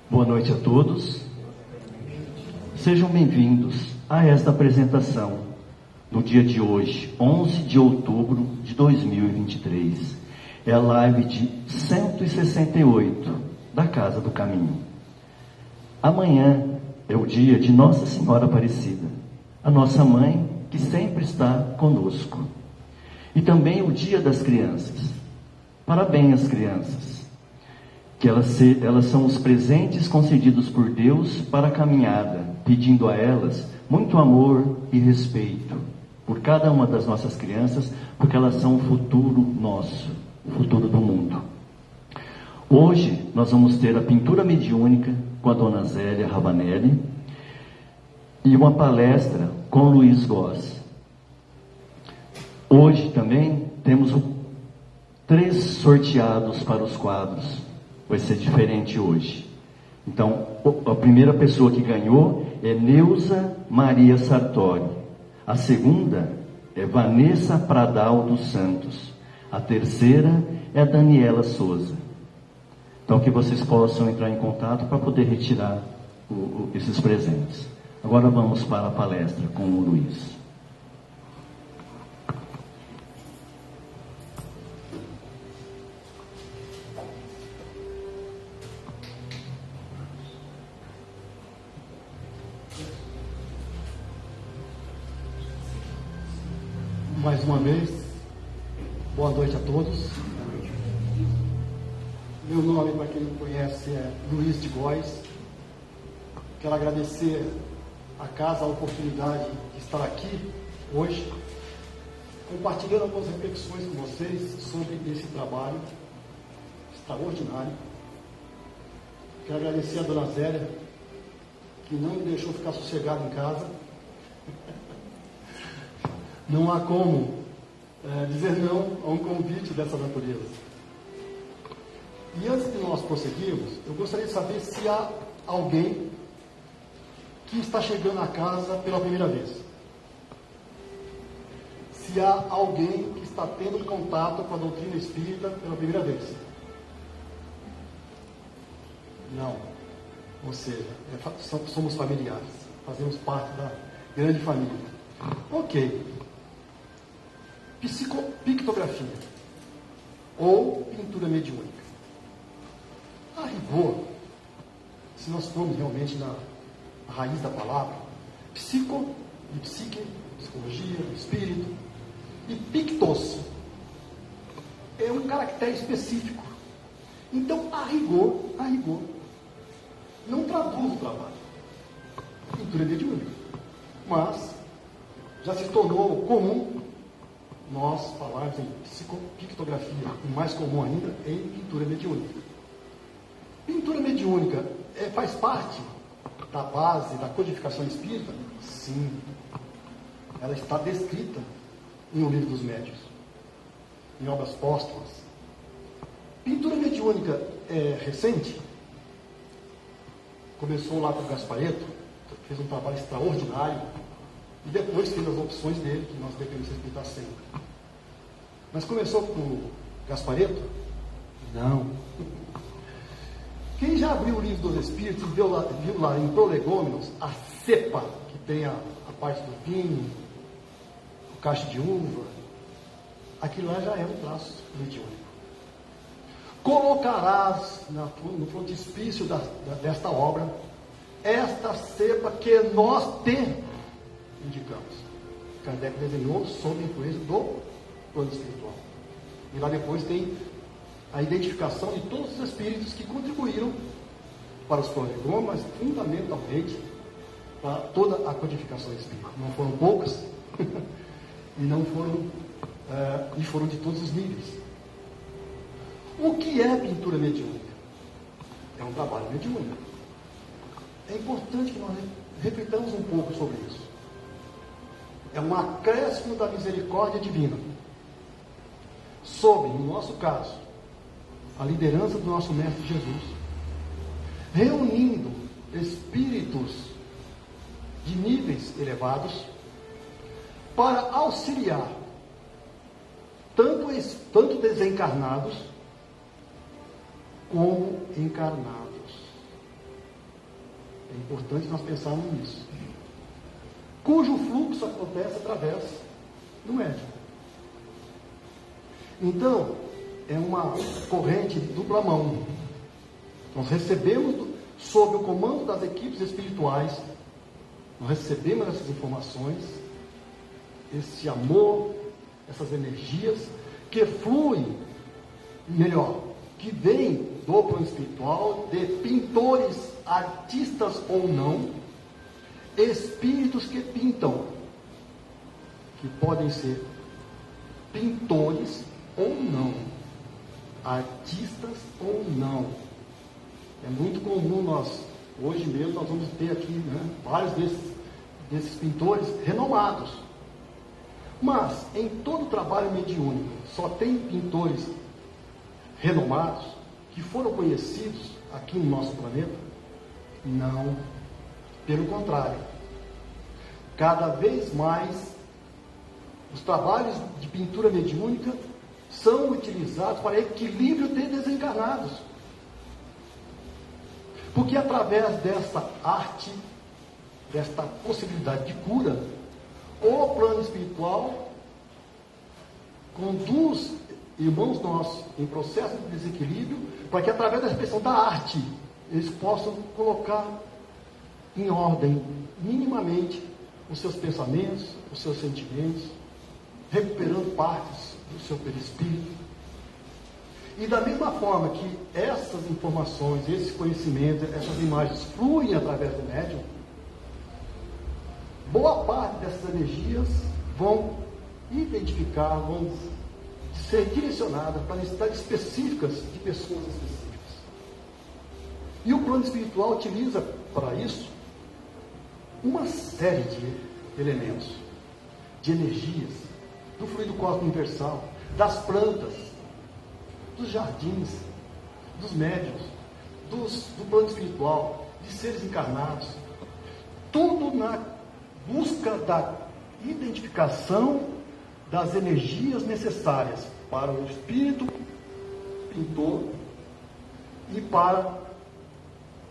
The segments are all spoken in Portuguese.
Boa noite a todos. Sejam bem-vindos a esta apresentação no dia de hoje, 11 de outubro de 2023. É a live de 168 da Casa do Caminho. Amanhã é o dia de Nossa Senhora Aparecida, a nossa mãe que sempre está conosco. E também o dia das crianças. Parabéns às crianças, que elas são os presentes concedidos por Deus para a caminhada, pedindo a elas muito amor e respeito por cada uma das nossas crianças, porque elas são o futuro nosso, o futuro do mundo. Hoje nós vamos ter a pintura mediúnica com a Dona Zélia Ravanelli e uma palestra com Luiz Goss. Hoje também temos 3 sorteados para os quadros. Vai ser diferente hoje. Então, a primeira pessoa que ganhou é Neuza Maria Sartori. A segunda é Vanessa Pradal dos Santos. A terceira é a Daniela Souza. Então, que vocês possam entrar em contato para poder retirar esses presentes. Agora vamos para a palestra com o Luiz. Mais uma vez, boa noite a todos. Meu nome, para quem não conhece, é Luiz de Góes. Quero agradecer à casa a oportunidade de estar aqui hoje, compartilhando algumas reflexões com vocês sobre esse trabalho extraordinário. Quero agradecer a Dona Zélia, que não me deixou ficar sossegado em casa. Não há como dizer não a um convite dessa natureza. E antes de nós prosseguirmos, eu gostaria de saber se há alguém que está chegando à casa pela primeira vez. Se há alguém que está tendo contato com a doutrina espírita pela primeira vez. Não. Ou seja, somos familiares. Fazemos parte da grande família. Ok. Psicopictografia ou pintura mediúnica. A rigor, se nós formos realmente na raiz da palavra, psico de psique, psicologia, espírito, e pictos é um caractere específico. Então, a rigor, não traduz o trabalho. Pintura mediúnica. Mas já se tornou comum nós falarmos em psicopictografia, e mais comum ainda, em pintura mediúnica. Pintura mediúnica faz parte da base da codificação espírita? Sim. Ela está descrita em O Livro dos Médiuns, em obras póstumas. Pintura mediúnica é recente. Começou lá com o Gasparetto, fez um trabalho extraordinário, e depois fez as opções dele, que nós devemos respeitar sempre. Mas começou com o Gasparetto? Não. Quem já abriu o Livro dos Espíritos e viu lá em Prolegômenos a cepa, que tem a parte do vinho, o cacho de uva, aquilo lá já é um traço mediúnico. Colocarás no frontispício desta obra esta cepa que nós te indicamos. Kardec desenhou sob a influência do plano espiritual. E lá depois tem a identificação de todos os espíritos que contribuíram para os prolegomas, mas fundamentalmente para toda a codificação espírita. Não foram poucas e foram de todos os níveis. O que é pintura mediúnica? É um trabalho mediúnico. É importante que nós reflitamos um pouco sobre isso. É um acréscimo da misericórdia divina sob, no nosso caso, a liderança do nosso Mestre Jesus, reunindo espíritos de níveis elevados para auxiliar tanto desencarnados como encarnados. É importante nós pensarmos nisso. Cujo fluxo acontece através do médium. Então, é uma corrente de dupla mão. Nós recebemos, sob o comando das equipes espirituais, nós recebemos essas informações, esse amor, essas energias, que fluem, melhor, que vêm do plano espiritual, de pintores, artistas ou não, espíritos que pintam, que podem ser pintores ou não, artistas ou não. É muito comum nós, hoje mesmo, nós vamos ter aqui, né, vários desses pintores renomados. Mas, em todo trabalho mediúnico, só tem pintores renomados que foram conhecidos aqui no nosso planeta? Não. Pelo contrário. Cada vez mais, os trabalhos de pintura mediúnica são utilizados para equilíbrio de desencarnados. Porque através dessa arte, desta possibilidade de cura, o plano espiritual conduz irmãos nossos em processo de desequilíbrio, para que através da expressão da arte, eles possam colocar em ordem, minimamente, os seus pensamentos, os seus sentimentos, recuperando partes do seu perispírito. E da mesma forma que essas informações, esses conhecimentos, essas imagens fluem através do médium, boa parte dessas energias vão identificar, vão ser direcionadas para necessidades específicas de pessoas específicas. E o plano espiritual utiliza para isso uma série de elementos, de energias, do fluido cósmico universal, das plantas, dos jardins, dos médiuns, do plano espiritual, de seres encarnados, tudo na busca da identificação das energias necessárias para o espírito pintor e para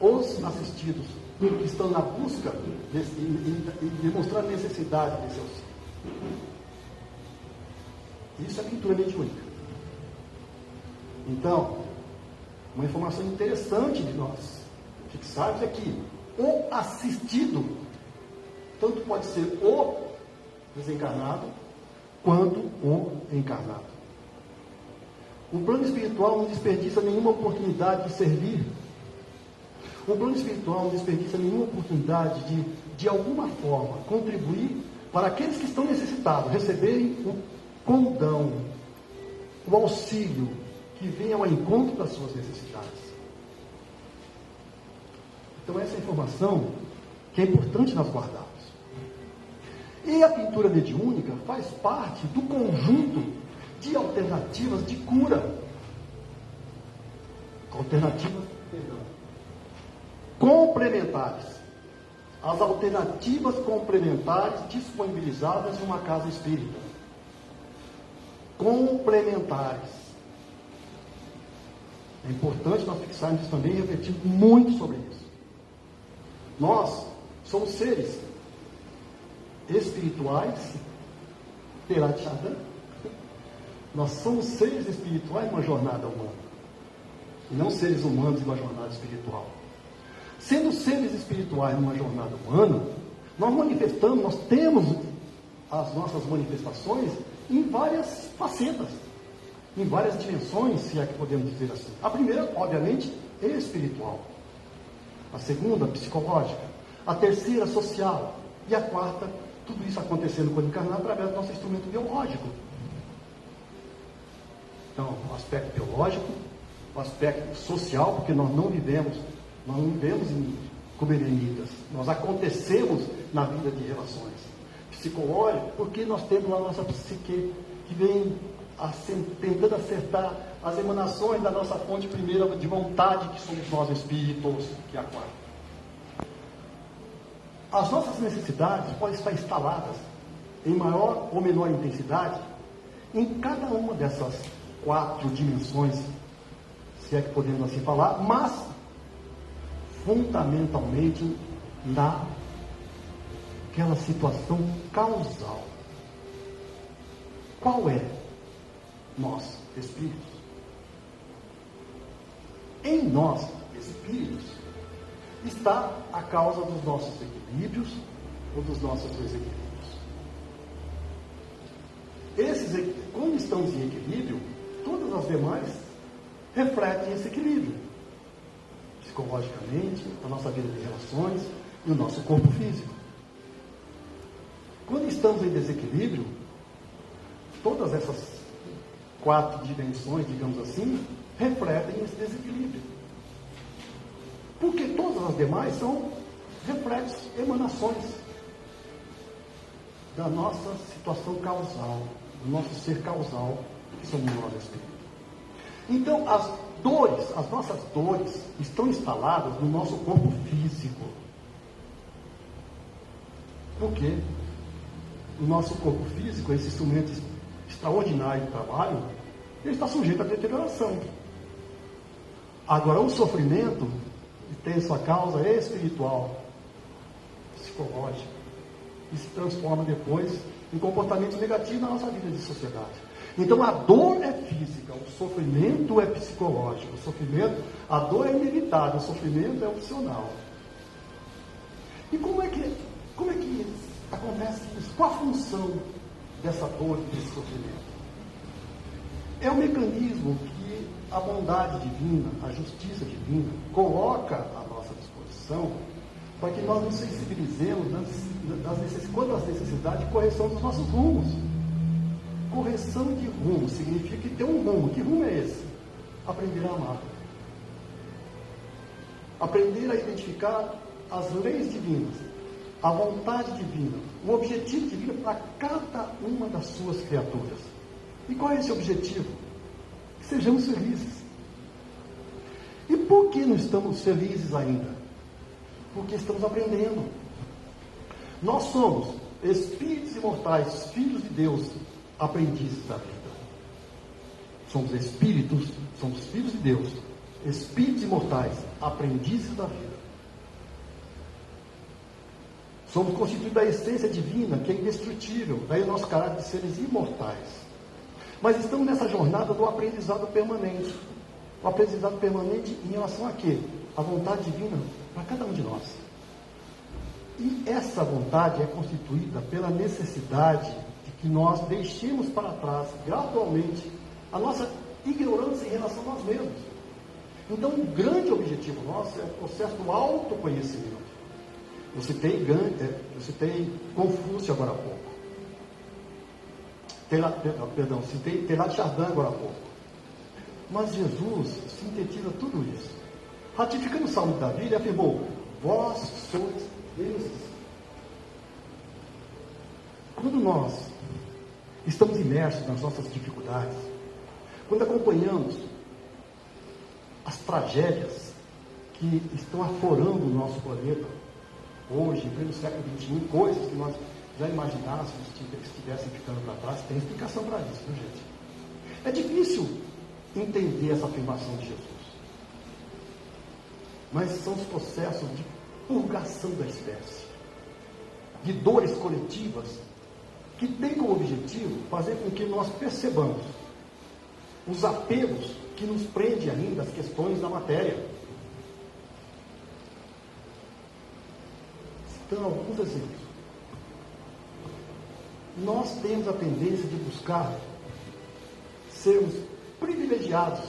os assistidos, que estão na busca e demonstrar a necessidade desse auxílio. Isso é pintura mediúnica. Então, uma informação interessante de nós fixarmos é que o assistido tanto pode ser o desencarnado quanto o encarnado. O plano espiritual não desperdiça nenhuma oportunidade de servir. O plano espiritual não desperdiça nenhuma oportunidade de alguma forma, contribuir para aqueles que estão necessitados, receberem o condão, o auxílio que venha ao encontro das suas necessidades. Então, essa é a informação que é importante nós guardarmos. E a pintura mediúnica faz parte do conjunto de alternativas de cura. Alternativas, complementares. As alternativas complementares disponibilizadas em uma casa espírita. Complementares. É importante nós fixarmos isso também e refletirmos muito sobre isso. Nós somos seres espirituais pela Tchada. Nós somos seres espirituais numa jornada humana. E não seres humanos em uma jornada espiritual. Sendo seres espirituais numa jornada humana, nós manifestamos, nós temos as nossas manifestações em várias facetas, em várias dimensões, se é que podemos dizer assim. A primeira, obviamente, é espiritual. A segunda, psicológica. A terceira, social. E a quarta, tudo isso acontecendo quando encarnado através do nosso instrumento biológico. Então, o aspecto biológico, o aspecto social, porque nós não vivemos como eremitas. Nós acontecemos na vida de relações. Psicológico, porque nós temos lá a nossa psique, que vem tentando acertar as emanações da nossa fonte primeira de vontade, que somos nós espíritos, que é a quarta. As nossas necessidades podem estar instaladas em maior ou menor intensidade em cada uma dessas 4 dimensões, se é que podemos assim falar, mas fundamentalmente naquela situação causal. Qual é? Nós, espíritos. Em nós, espíritos, está a causa dos nossos equilíbrios ou dos nossos desequilíbrios. Quando estamos em equilíbrio, todas as demais refletem esse equilíbrio. Psicologicamente, a nossa vida de relações e o nosso corpo físico. Quando estamos em desequilíbrio, todas essas 4 dimensões, digamos assim, refletem esse desequilíbrio. Porque todas as demais são reflexos, emanações da nossa situação causal, do nosso ser causal, que somos nós espíritos. Então, as nossas dores, estão instaladas no nosso corpo físico. Por quê? O nosso corpo físico, esse instrumento extraordinário de trabalho, ele está sujeito à deterioração. Agora, o sofrimento tem sua causa espiritual, psicológica, e se transforma depois em comportamentos negativos na nossa vida de sociedade. Então, a dor é física, o sofrimento é psicológico, a dor é inevitável, o sofrimento é opcional. E como é que acontece isso? Qual a função dessa dor e desse sofrimento? É um mecanismo que a bondade divina, a justiça divina, coloca à nossa disposição para que nós nos sensibilizemos quanto às necessidades de correção dos nossos rumos. Correção de rumo significa que tem um rumo. Que rumo é esse? Aprender a amar. Aprender a identificar as leis divinas, a vontade divina, o objetivo divino para cada uma das suas criaturas. E qual é esse objetivo? Que sejamos felizes. E por que não estamos felizes ainda? Porque estamos aprendendo. Nós somos espíritos imortais, filhos de Deus, aprendizes da vida. Somos espíritos, somos filhos de Deus, espíritos imortais, aprendizes da vida. Somos constituídos da essência divina, que é indestrutível, daí o nosso caráter de seres imortais. Mas estamos nessa jornada do aprendizado permanente. O aprendizado permanente em relação a quê? A vontade divina para cada um de nós. E essa vontade é constituída pela necessidade de que nós deixemos para trás, gradualmente, a nossa ignorância em relação a nós mesmos. Então, um grande objetivo nosso é o processo do autoconhecimento. Eu citei Confúcio agora há pouco. Citei Teilhard de Chardin agora há pouco. Mas Jesus sintetiza tudo isso. Ratificando o Salmo de Davi, ele afirmou: vós sois deuses. Quando nós estamos imersos nas nossas dificuldades, quando acompanhamos as tragédias que estão aflorando o nosso planeta, hoje, em pleno século XXI, coisas que nós já imaginássemos que estivessem ficando para trás, tem explicação para isso, viu, gente? É difícil entender essa afirmação de Jesus. Mas são os processos de purgação da espécie, de dores coletivas, que têm como objetivo fazer com que nós percebamos os apegos que nos prendem ainda às questões da matéria. Citando alguns exemplos. Nós temos a tendência de buscar sermos privilegiados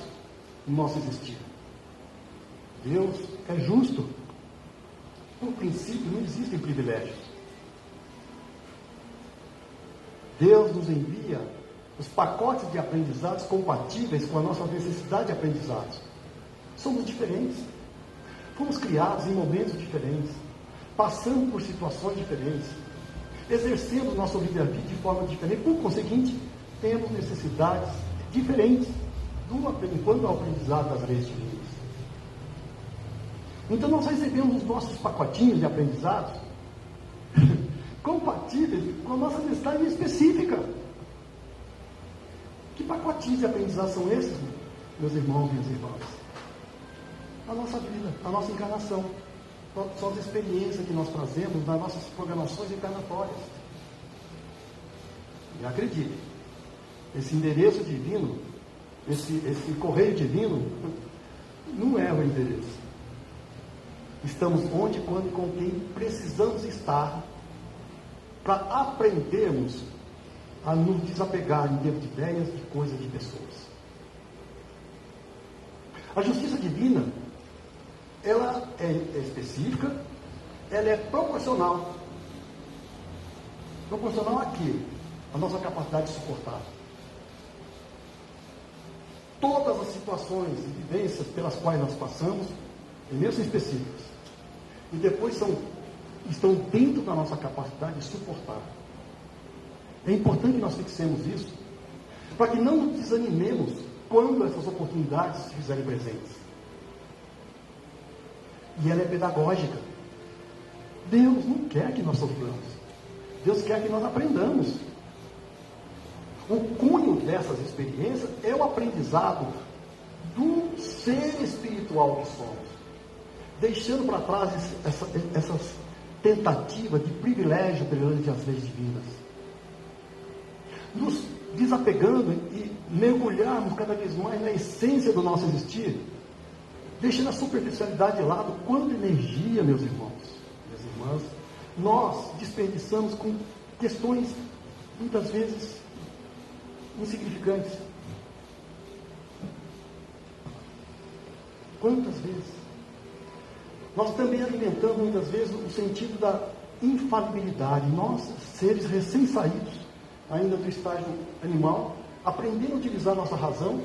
no nosso existir. Deus é justo. Por princípio, não existem privilégios. Deus nos envia os pacotes de aprendizados compatíveis com a nossa necessidade de aprendizados. Somos diferentes. Fomos criados em momentos diferentes. Passamos por situações diferentes. Exercemos nosso livre-arbítrio de forma diferente. Por conseguinte, temos necessidades diferentes enquanto ao aprendizado das leis divinas. Então nós recebemos os nossos pacotinhos de aprendizados compatíveis com a nossa necessidade específica. Que pacotinhos de aprendizado são esses, meus irmãos e minhas irmãs? a nossa vida, a nossa encarnação. São as experiências que nós trazemos nas nossas programações encarnatórias. E acredite, esse endereço divino, esse correio divino, não é o endereço. Estamos onde, quando e com quem precisamos estar para aprendermos a nos desapegar em termos de ideias, de coisas, de pessoas. A justiça divina, ela é específica, ela é proporcional. Proporcional a quê? A nossa capacidade de suportar. Todas as situações e vivências pelas quais nós passamos, primeiro são específicas, e depois estão dentro da nossa capacidade de suportar. É importante que nós fixemos isso, para que não nos desanimemos quando essas oportunidades se fizerem presentes. E ela é pedagógica. Deus não quer que nós soframos. Deus quer que nós aprendamos. O cunho dessas experiências é o aprendizado do ser espiritual que somos, deixando para trás essas tentativas de privilégio perante as leis divinas, nos desapegando e mergulharmos cada vez mais na essência do nosso existir, deixando a superficialidade de lado. Quanta energia, meus irmãos, minhas irmãs, nós desperdiçamos com questões muitas vezes insignificantes. Quantas vezes? Nós também alimentamos muitas vezes o sentido da infalibilidade. Nós, seres recém-saídos, ainda do estágio animal, aprendendo a utilizar nossa razão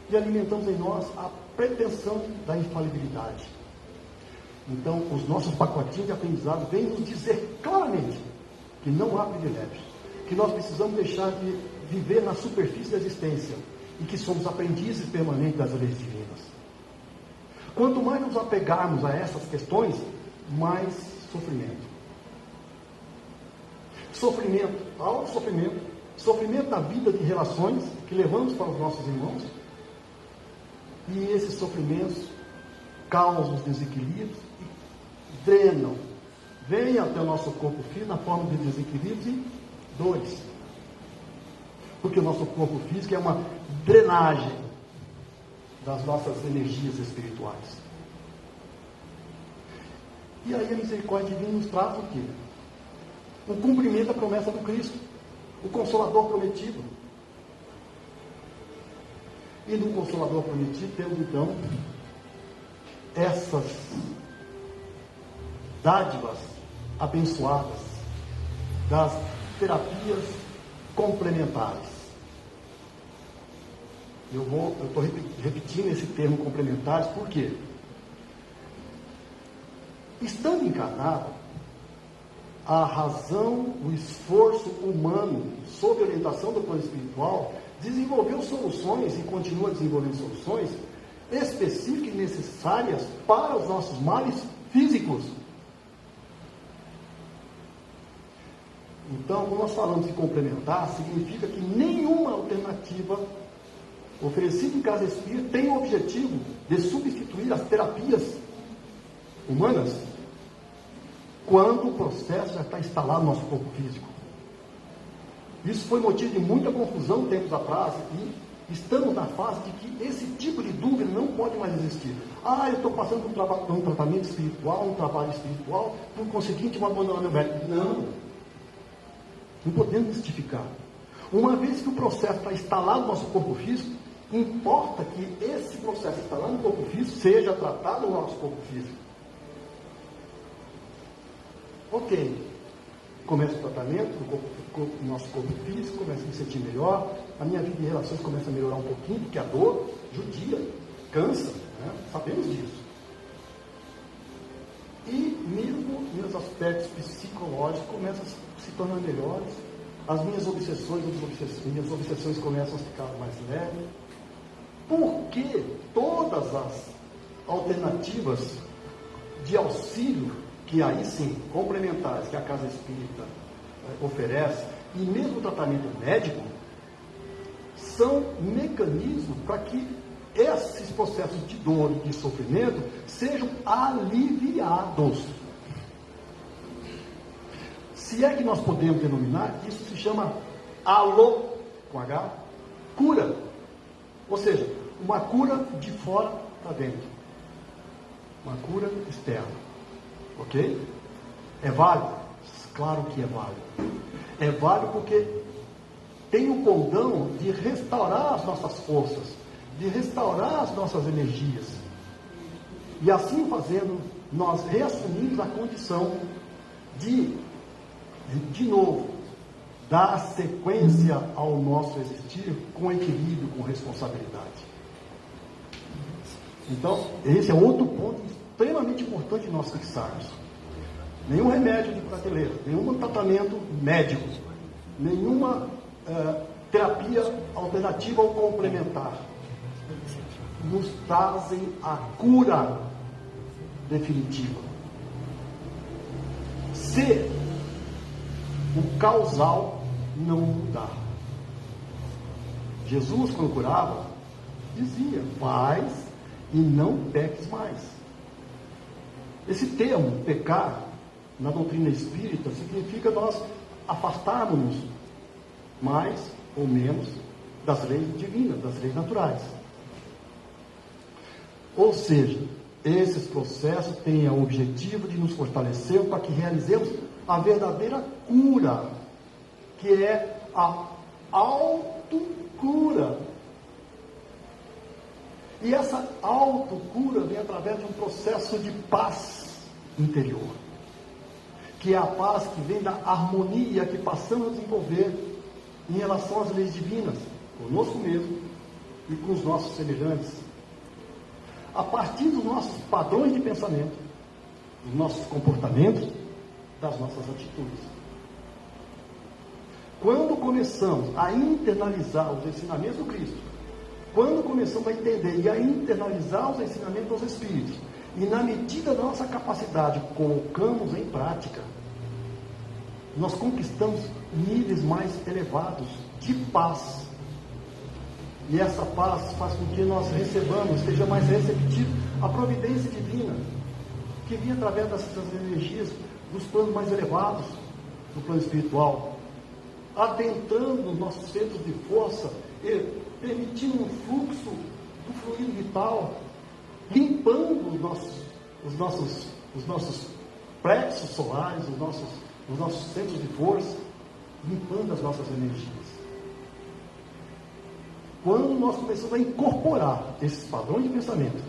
e alimentamos em nós a pretensão da infalibilidade. Então, os nossos pacotinhos de aprendizado vêm nos dizer claramente que não há privilégios, que nós precisamos deixar de viver na superfície da existência e que somos aprendizes permanentes das leis divinas. Quanto mais nos apegarmos a essas questões, mais sofrimento. Sofrimento, auto-sofrimento, sofrimento na vida de relações que levamos para os nossos irmãos, e esses sofrimentos causam os desequilíbrios e drenam, vêm até o nosso corpo físico na forma de desequilíbrios e dores. Porque o nosso corpo físico é uma drenagem das nossas energias espirituais. E aí a misericórdia divina nos traz o quê? O cumprimento da promessa do Cristo, o Consolador prometido. E no Consolador prometido temos então essas dádivas abençoadas das terapias complementares. Eu estou repetindo esse termo complementares, por quê? Estando encarnado, a razão, o esforço humano, sob orientação do plano espiritual, desenvolveu soluções e continua desenvolvendo soluções específicas e necessárias para os nossos males físicos. Então, quando nós falamos de complementar, significa que nenhuma alternativa oferecida em casa espírita tem o objetivo de substituir as terapias humanas quando o processo já está instalado no nosso corpo físico. Isso foi motivo de muita confusão tempos atrás e estamos na fase de que esse tipo de dúvida não pode mais existir. Eu estou passando por um tratamento espiritual, um trabalho espiritual, por conseguinte vou abandonar meu médico. Não podemos justificar. Uma vez que o processo está instalado no nosso corpo físico, importa que esse processo instalado no corpo físico seja tratado no nosso corpo físico. Ok, começa o tratamento no nosso corpo físico, começa a me sentir melhor, a minha vida de relações começa a melhorar um pouquinho, porque a dor judia, cansa, né? Sabemos disso. E mesmo meus aspectos psicológicos começam a se tornar melhores, as minhas minhas obsessões começam a ficar mais leves, porque todas as alternativas de auxílio, que aí sim, complementares, que a Casa Espírita oferece, e mesmo o tratamento médico, são mecanismos para que esses processos de dor e de sofrimento sejam aliviados. Se é que nós podemos denominar, isso se chama com H, cura. Ou seja, uma cura de fora para dentro. Uma cura externa. Ok? É válido? Claro que é válido. É válido porque tem o condão de restaurar as nossas forças, de restaurar as nossas energias. E assim fazendo, nós reassumimos a condição de novo, dar sequência ao nosso existir com equilíbrio, com responsabilidade. Então, esse é outro ponto extremamente importante de nós fixarmos. Nenhum remédio de prateleira, nenhum tratamento médico, nenhuma terapia alternativa ou complementar nos trazem a cura definitiva. Se o causal não mudar. Jesus, quando curava, dizia: faz e não peques mais. Esse termo, pecar, na doutrina espírita, significa nós afastarmos-nos mais ou menos das leis divinas, das leis naturais. Ou seja, esses processos têm o objetivo de nos fortalecer para que realizemos a verdadeira cura, que é a autocura. E essa autocura vem através de um processo de paz interior, que é a paz que vem da harmonia que passamos a desenvolver em relação às leis divinas, conosco mesmo e com os nossos semelhantes, a partir dos nossos padrões de pensamento, dos nossos comportamentos, das nossas atitudes. Quando começamos a internalizar os ensinamentos do Cristo, quando começamos a entender e a internalizar os ensinamentos dos Espíritos, e na medida da nossa capacidade colocamos em prática, nós conquistamos níveis mais elevados de paz. E essa paz faz com que nós recebamos, esteja mais receptivo à providência divina, que vem através dessas energias dos planos mais elevados, do plano espiritual, adentrando os nossos centros de força e permitindo um fluxo do fluido vital, limpando os nossos plexos solares, os nossos centros de força, limpando as nossas energias. Quando nós começamos a incorporar esses padrões de pensamento,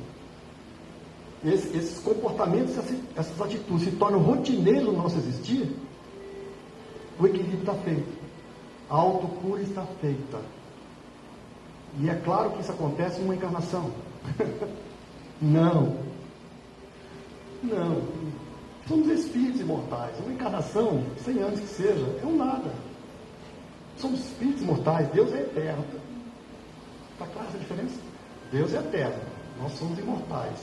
esses comportamentos, essas atitudes se tornam rotineiros no nosso existir, o equilíbrio está feito, a autocura está feita. E é claro que isso acontece em uma encarnação. Não. Somos espíritos imortais. Uma encarnação, 100 anos que seja, é um nada. Somos espíritos imortais, Deus é eterno. Está clara essa diferença? Deus é eterno, nós somos imortais.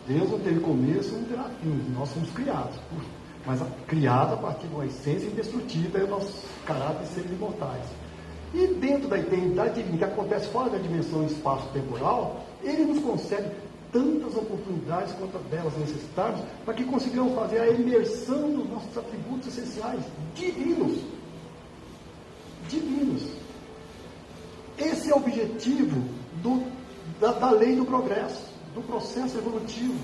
Deus não teve começo, não terá fim. Nós somos criados, mas criados a partir de uma essência indestrutível, é o nosso caráter de seres imortais. E dentro da eternidade divina, que acontece fora da dimensão espaço-temporal, Ele nos concede tantas oportunidades quanto delas necessitarmos, para que consigamos fazer a imersão dos nossos atributos essenciais, divinos. Esse é o objetivo da lei do progresso, do processo evolutivo,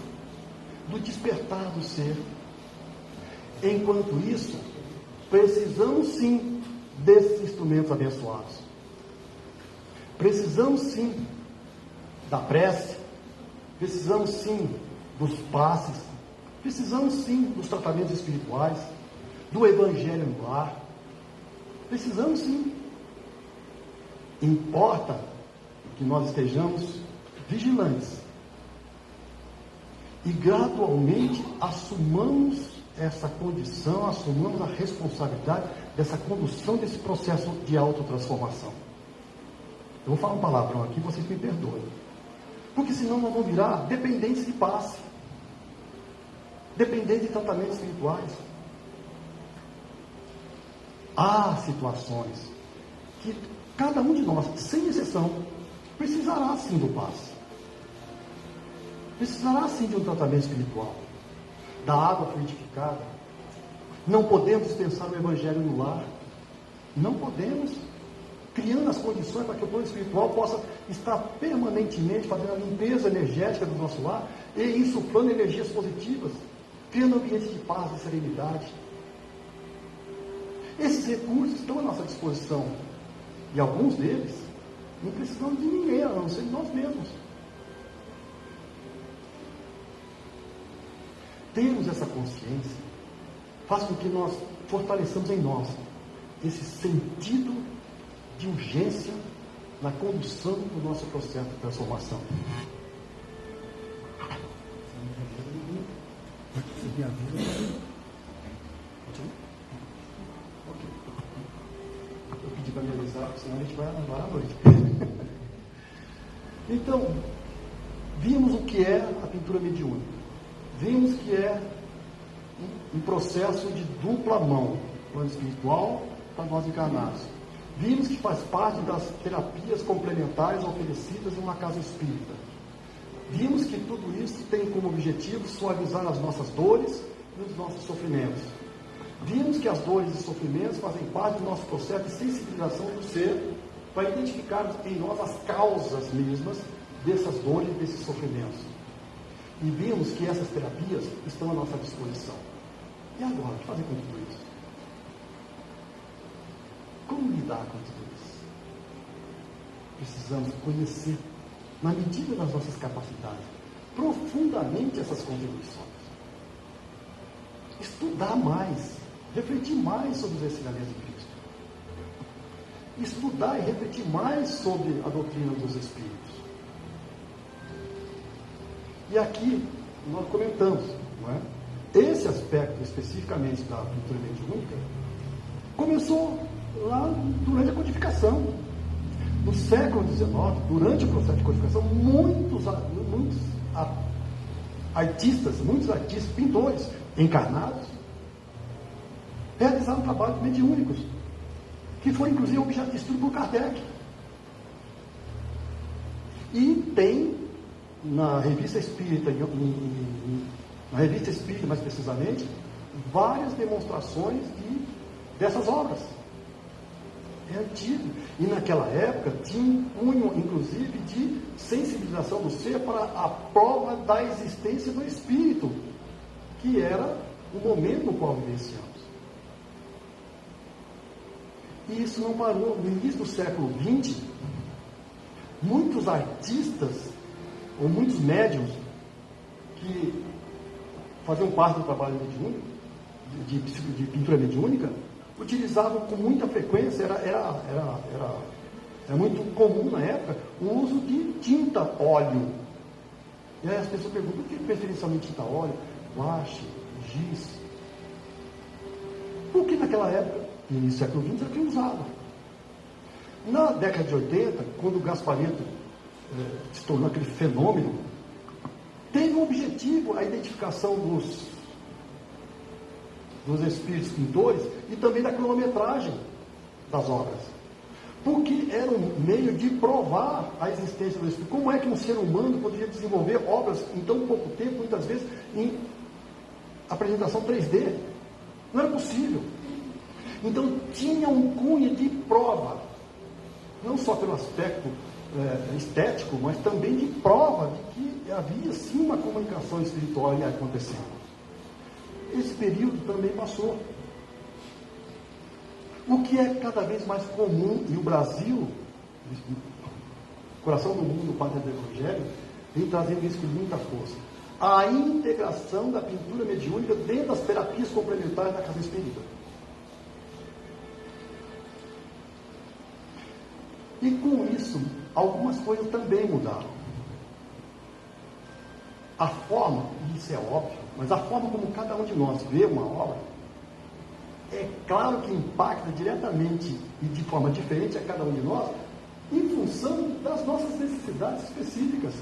do despertar do ser. Enquanto isso, precisamos sim desses instrumentos abençoados. Precisamos sim da prece, precisamos sim dos passes, precisamos sim dos tratamentos espirituais, do evangelho no lar. Precisamos sim. Importa que nós estejamos vigilantes e gradualmente assumamos essa condição, assumamos a responsabilidade dessa condução desse processo de autotransformação. Eu vou falar um palavrão aqui, vocês me perdoem, porque senão nós vamos virar dependentes de passe, dependentes de tratamentos espirituais. Há situações que cada um de nós, sem exceção, precisará sim do passe. Precisará sim de um tratamento espiritual, da água fluidificada. Não podemos dispensar o Evangelho no lar. Não podemos, criando as condições para que o plano espiritual possa estar permanentemente fazendo a limpeza energética do nosso lar e insuflando energias positivas, criando ambientes de paz e serenidade. Esses recursos estão à nossa disposição. E alguns deles não precisam de ninguém, a não ser de nós mesmos. Termos essa consciência faz com que nós fortaleçamos em nós esse sentido de urgência na condução do nosso processo de transformação. Eu pedi para me avisar, senão a gente vai levar à noite. Então, vimos o que é a pintura mediúnica. Vimos que é um processo de dupla mão, plano espiritual para nós encarnados. Vimos que faz parte das terapias complementares oferecidas em uma casa espírita. Vimos que tudo isso tem como objetivo suavizar as nossas dores e os nossos sofrimentos. Vimos que as dores e sofrimentos fazem parte do nosso processo de sensibilização do ser para identificarmos em nós as causas mesmas dessas dores e desses sofrimentos. E vimos que essas terapias estão à nossa disposição. E agora, o que fazer com tudo isso? Como lidar com tudo isso? Precisamos conhecer, na medida das nossas capacidades, profundamente essas contribuições. Estudar mais, refletir mais sobre os ensinamentos de Cristo. Estudar e refletir mais sobre a doutrina dos Espíritos. E aqui nós comentamos, não é? Esse aspecto especificamente da pintura mediúnica começou lá durante a codificação. No século XIX, durante o processo de codificação, muitos artistas, pintores encarnados, realizaram trabalhos mediúnicos, que foram inclusive objeto de estudo por Kardec. E tem na revista Espírita, na revista Espírita mais precisamente, várias demonstrações dessas obras. É antigo. E naquela época tinha um cunho, inclusive, de sensibilização do ser para a prova da existência do Espírito, que era o momento no qual vivenciamos. E isso não parou. No início do século XX, muitos artistas, ou muitos médiuns, que faziam parte do trabalho mediúnico, de pintura mediúnica, utilizavam com muita frequência, era muito comum na época, o uso de tinta óleo. E aí as pessoas perguntam, por que preferencialmente tinta óleo, guache, giz? Porque naquela época, no início do século XX, era o que usava. Na década de 80, quando o Gasparetto se tornou aquele fenômeno, teve um objetivo a identificação dos espíritos pintores e também da cronometragem das obras. Porque era um meio de provar a existência do espírito. Como é que um ser humano poderia desenvolver obras em tão pouco tempo, muitas vezes em apresentação 3D? Não era possível. Então tinha um cunho de prova, não só pelo aspecto estético, mas também de prova de que havia sim uma comunicação espiritual ali acontecendo. Esse período também passou. O que é cada vez mais comum, e o Brasil, coração do mundo, pátria do Evangelho, vem trazendo isso com muita força. A integração da pintura mediúnica dentro das terapias complementares da casa espírita. E com isso, algumas coisas também mudaram. A forma, e isso é óbvio, mas a forma como cada um de nós vê uma obra, é claro que impacta diretamente e de forma diferente a cada um de nós, em função das nossas necessidades específicas.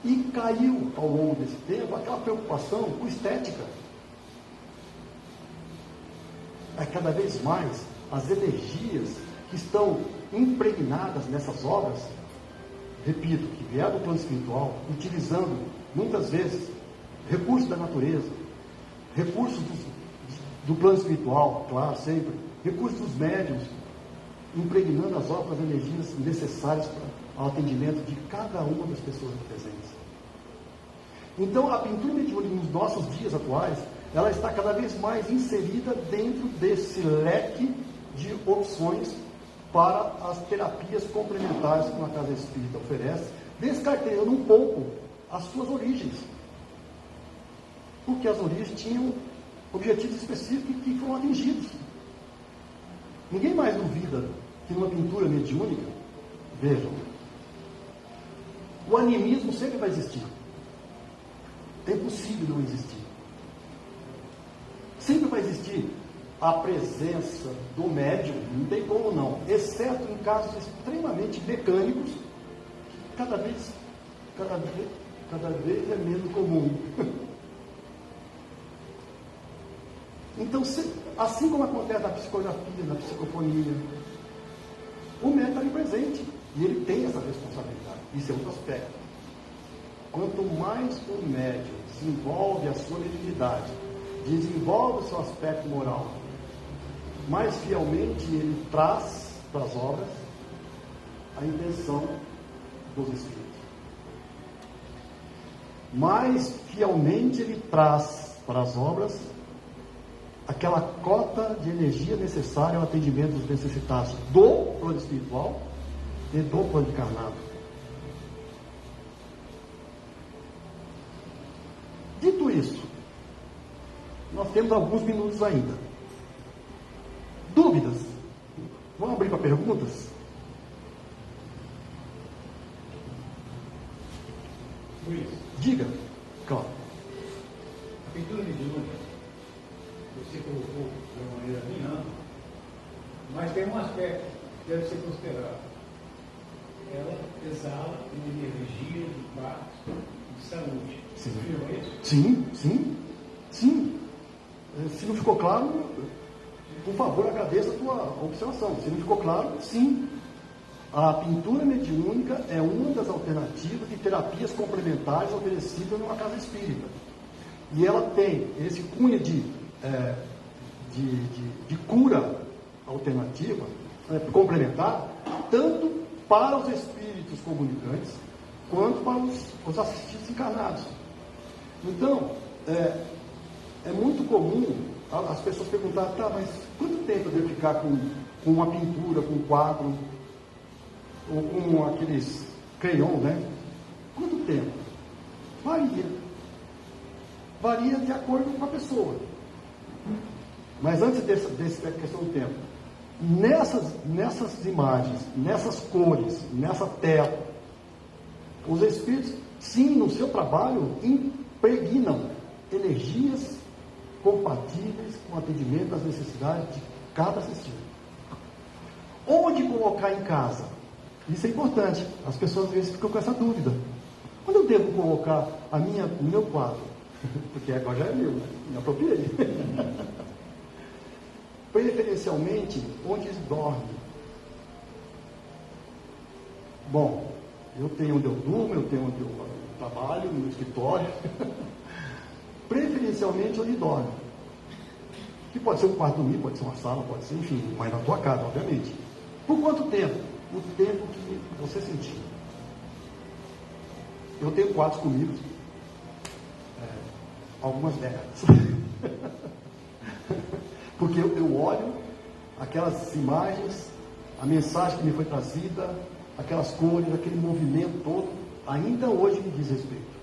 E caiu, ao longo desse tempo, aquela preocupação com estética. Cada vez mais, as energias que estão impregnadas nessas obras, repito, que vieram do plano espiritual, utilizando muitas vezes recursos da natureza, recursos do plano espiritual, claro, sempre, recursos dos médiuns, impregnando as obras, as energias necessárias para o atendimento de cada uma das pessoas presentes. Então, a pintura mediúnica nos nossos dias atuais, ela está cada vez mais inserida dentro desse leque de opções para as terapias complementares que uma casa espírita oferece, descartando um pouco as suas origens. Porque as origens tinham objetivos específicos que foram atingidos. Ninguém mais duvida que numa pintura mediúnica, vejam, o animismo sempre vai existir. É impossível não existir. Sempre vai existir a presença do médium, não tem como não, exceto em casos extremamente mecânicos, que cada vez é menos comum. Então, assim como acontece na psicografia, na psicofonia, o médium está ali presente e ele tem essa responsabilidade. Isso é outro aspecto. Quanto mais o médium desenvolve a sua mediunidade, desenvolve o seu aspecto moral, mais fielmente ele traz para as obras a intenção dos Espíritos. Mais fielmente ele traz para as obras aquela cota de energia necessária ao atendimento dos necessitados do plano espiritual e do plano encarnado. Dito isso, nós temos alguns minutos ainda. Dúvidas? Vamos abrir para perguntas? Luiz. Diga. Claro. A pintura mediúnica, você colocou de uma maneira bem ampla, mas tem um aspecto que deve ser considerado. Ela exala uma energia de paz e de saúde. Sim. Você viu isso? Sim. Se não ficou claro, por favor, agradeça a tua observação. Se não ficou claro, sim. A pintura mediúnica é uma das alternativas de terapias complementares oferecidas numa casa espírita. E ela tem esse cunho de cura alternativa, complementar, tanto para os espíritos comunicantes, quanto para os assistidos encarnados. Então, é muito comum as pessoas perguntarem, tá, mas quanto tempo eu devo ficar com uma pintura, com um quadro, ou com aqueles crayon, né? Quanto tempo? Varia de acordo com a pessoa. Mas antes dessa questão do tempo, nessas imagens, nessas cores, nessa tela, os espíritos, sim, no seu trabalho, impregnam energias compatíveis com o atendimento às necessidades de cada assistido. Onde colocar em casa? Isso é importante. As pessoas às vezes ficam com essa dúvida. Onde eu devo colocar o meu quadro? Porque agora já é meu, né? Me apropriei. Preferencialmente, onde eles dormem. Bom, eu tenho onde eu durmo, eu tenho onde eu trabalho, no meu escritório. Preferencialmente onde dorme. Que pode ser um quarto dormir, pode ser uma sala, pode ser, enfim, mas na tua casa, obviamente. Por quanto tempo? O tempo que você sentir. Eu tenho quadros comigo, algumas décadas. Porque eu olho aquelas imagens, a mensagem que me foi trazida, aquelas cores, aquele movimento todo, ainda hoje me diz respeito.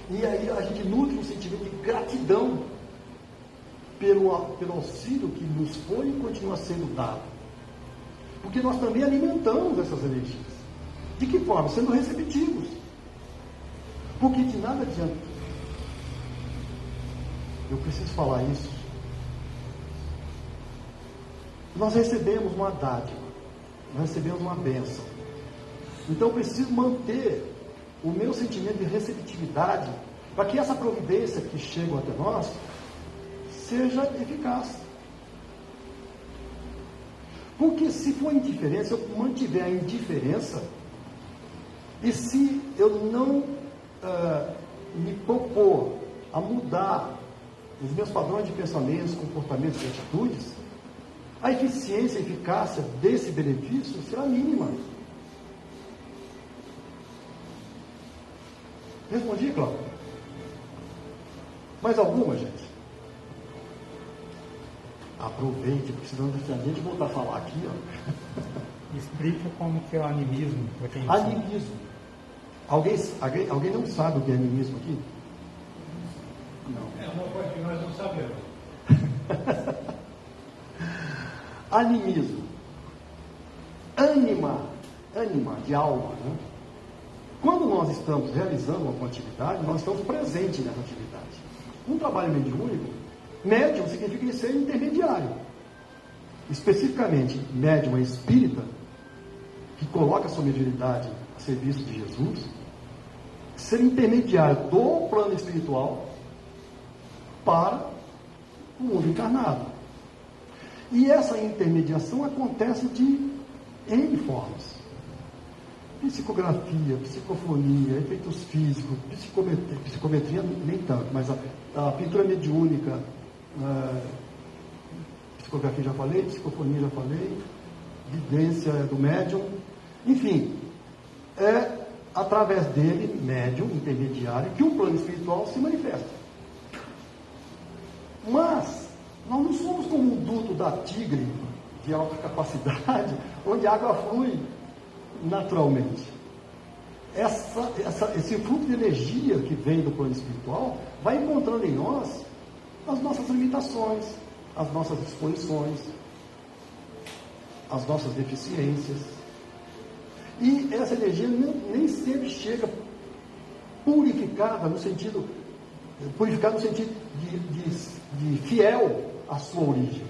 E aí a gente nutre um sentimento de gratidão pelo auxílio que nos foi e continua sendo dado. Porque nós também alimentamos essas energias. De que forma? Sendo receptivos. Porque de nada adianta. Eu preciso falar isso. Nós recebemos uma dádiva. Nós recebemos uma bênção. Então eu preciso manter o meu sentimento de receptividade para que essa providência que chega até nós seja eficaz. Porque se for indiferença, eu mantiver a indiferença, e se eu não me propor a mudar os meus padrões de pensamentos, comportamentos e atitudes, a eficiência e eficácia desse benefício será mínima. Respondi, Cláudio? Mais alguma, gente? Aproveite, porque senão se a gente voltar a falar aqui, ó. Explica como que é o animismo. Animismo. Alguém não sabe o que é animismo aqui? Não. Uma coisa que nós não sabemos. Animismo. Ânima de alma, né? Quando nós estamos realizando uma atividade, nós estamos presentes nessa atividade. Um trabalho mediúnico, médium significa ser intermediário. Especificamente, médium é espírita, que coloca a sua mediunidade a serviço de Jesus, ser intermediário do plano espiritual para o mundo encarnado. E essa intermediação acontece de N formas. Psicografia, psicofonia, efeitos físicos, psicometria nem tanto, mas a pintura mediúnica, psicografia já falei, psicofonia já falei, vidência do médium, enfim, é através dele, médium, intermediário, que o plano espiritual se manifesta. Mas nós não somos como um duto da Tigre, de alta capacidade, onde a água flui naturalmente. Esse fluxo de energia que vem do plano espiritual vai encontrando em nós as nossas limitações, as nossas disposições, as nossas deficiências. E essa energia nem sempre chega purificada no sentido de fiel à sua origem.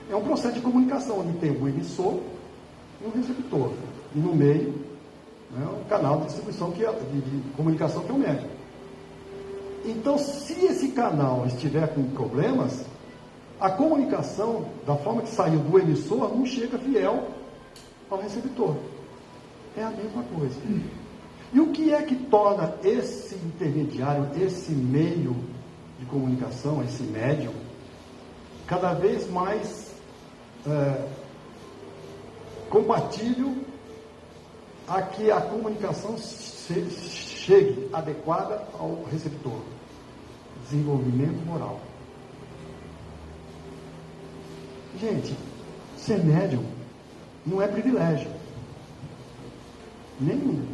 É um processo de comunicação onde tem um emissor e um receptor. E no meio, né, um canal de distribuição, de comunicação, que é o médium. Então, se esse canal estiver com problemas, a comunicação, da forma que saiu do emissor, não chega fiel ao receptor. É a mesma coisa. E o que é que torna esse intermediário, esse meio de comunicação, esse médium, cada vez mais compatível a que a comunicação chegue adequada ao receptor? Desenvolvimento moral. Gente, ser médium não é privilégio nenhum.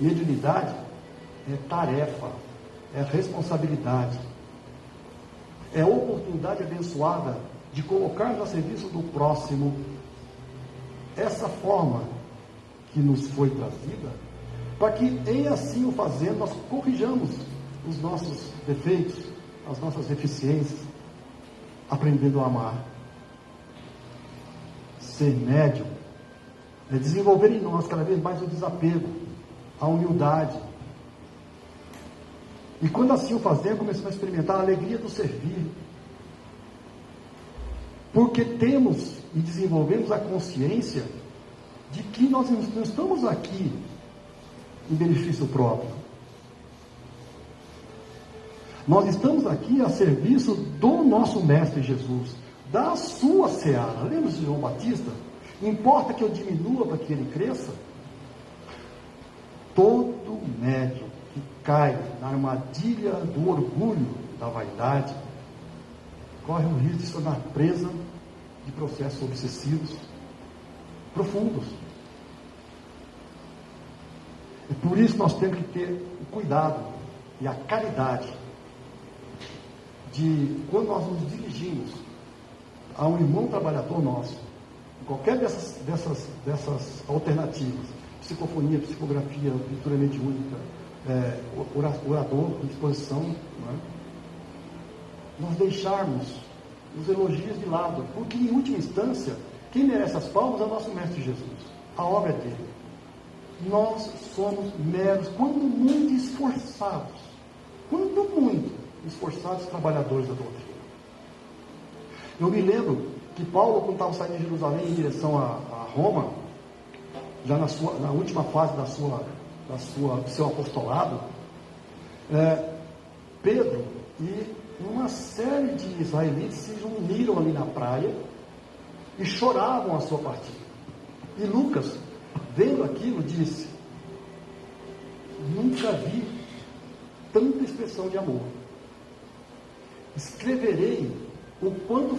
Mediunidade é tarefa, é responsabilidade, é oportunidade abençoada de colocar a serviço do próximo. Essa forma que nos foi trazida, para que em assim o fazendo nós corrijamos os nossos defeitos, as nossas deficiências, aprendendo a amar. Ser médium é desenvolver em nós cada vez mais o desapego, a humildade. E quando assim o fazemos, começamos a experimentar a alegria do servir. Porque temos e desenvolvemos a consciência de que nós não estamos aqui em benefício próprio. Nós estamos aqui a serviço do nosso Mestre Jesus, da sua seara. Lembra de João Batista? Importa que eu diminua para que ele cresça? Todo médium que cai na armadilha do orgulho, da vaidade, corre o risco de se tornar presa de processos obsessivos profundos. E por isso nós temos que ter o cuidado e a caridade de, quando nós nos dirigimos a um irmão trabalhador nosso, em qualquer dessas alternativas, psicofonia, psicografia, pintura mediúnica, orador com disposição, não é? Nós deixarmos os elogios de lado, porque em última instância, quem merece as palmas é o nosso Mestre Jesus, a obra é dele. Nós somos meros, quando muito esforçados trabalhadores da doutrina. Eu me lembro que Paulo, quando estava saindo de Jerusalém em direção a Roma, já na última fase do seu apostolado, Pedro e uma série de israelitas se uniram ali na praia e choravam a sua partida. E Lucas, vendo aquilo, disse: nunca vi tanta expressão de amor. Escreverei o quanto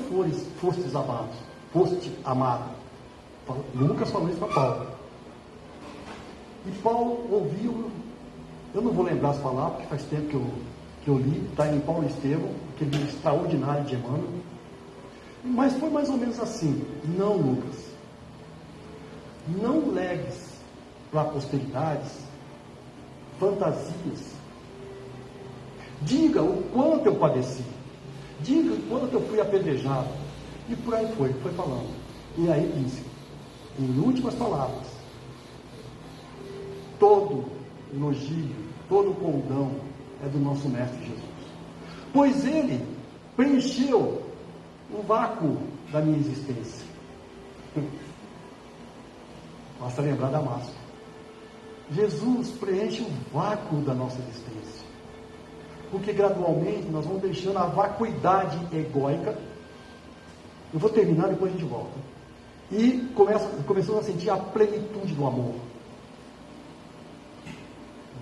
fostes amados, foste amado. Lucas falou isso para Paulo. E Paulo ouviu, eu não vou lembrar as palavras, porque faz tempo que eu li, está em Paulo e Estevão, aquele livro extraordinário de Emmanuel. Mas foi mais ou menos assim: não, Lucas, não legues para a posteridade fantasias. Diga o quanto eu padeci, diga o quanto eu fui apedrejado, e por aí foi falando. E aí disse, em últimas palavras: todo elogio, todo condão é do nosso Mestre Jesus, pois ele preencheu o vácuo da minha existência. Basta lembrar da máscara. Jesus preenche o vácuo da nossa existência, porque gradualmente nós vamos deixando a vacuidade egóica. Eu vou terminar, depois a gente volta. E começamos a sentir a plenitude do amor.